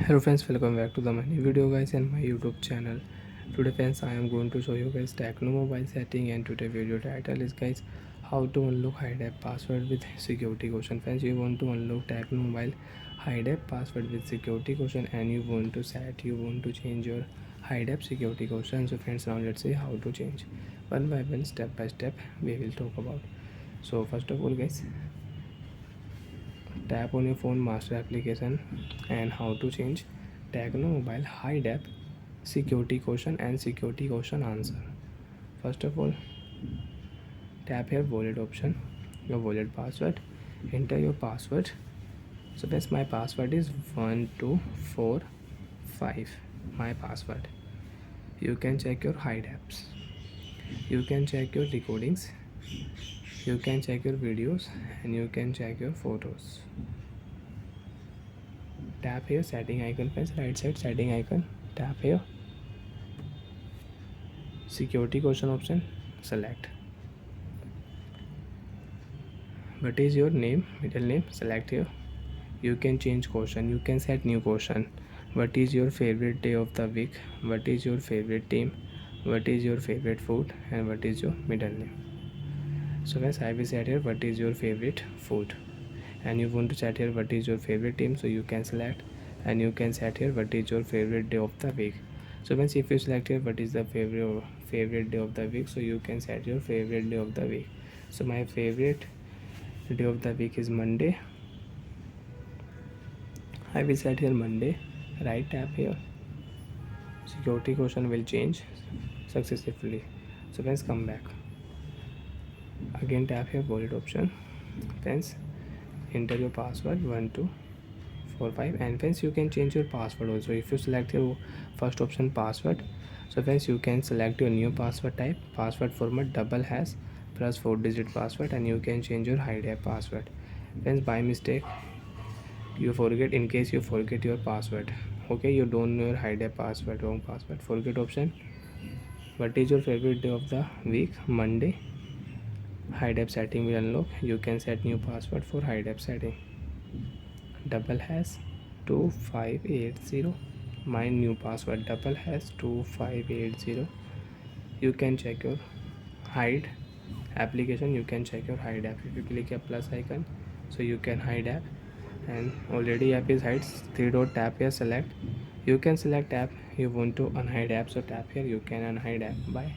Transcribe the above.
Hello friends, welcome back to the my new video guys and my YouTube channel. Today friends, I am going to show you guys Techno mobile setting, and today video title is guys how to unlock hide app password with security question. Friends, you want to unlock Techno mobile hide app password with security question, and you want to change your hide app security question. So friends, now let's see how to change. One by one, step by step, we will talk about. So first of all guys, tap on your phone master application and how to change Techno mobile hide app security question and security question answer. First of all, tap here wallet option, your wallet password, enter your password. So guys, my password is 1245, my password. You can check your hide apps, you can check your recordings, you can check your videos, and you can check your photos. Tap here setting icon, friends, right side setting icon, tap here security question option, select what is your name, middle name, select here. You can change question, you can set new question. What is your favorite day of the week, what is your favorite team, what is your favorite food, and what is your middle name. So guys, I will set here what is your favorite food, and you want to set here what is your favorite team, so you can select, and you can set here what is your favorite day of the week. So once if you select here what is the favorite day of the week, so you can set your favorite day of the week. So my favorite day of the week is Monday. I will set here Monday. Right tap here. Security question will change successfully. So friends, come back. Again tap here wallet option. Friends, enter your password 1245, and friends, you can change your password also. If you select your first option password, so friends, you can select your new password type, password format double hash plus 4-digit password, and you can change your hide app password. Friends, by mistake you forget, in case you forget your password, okay, you don't know your hide app password, wrong password, forget option. What is your favorite day of the week, Monday. Hide app setting will unlock, you can set new password for hide app setting, double hash 2580, my new password double hash 2580. You can check your hide application, you can check your hide app. If you click a plus icon, so you can hide app, and already app is hide. 3 dot tap here, select, you can select app you want to unhide app, so tap here, you can unhide app. Bye.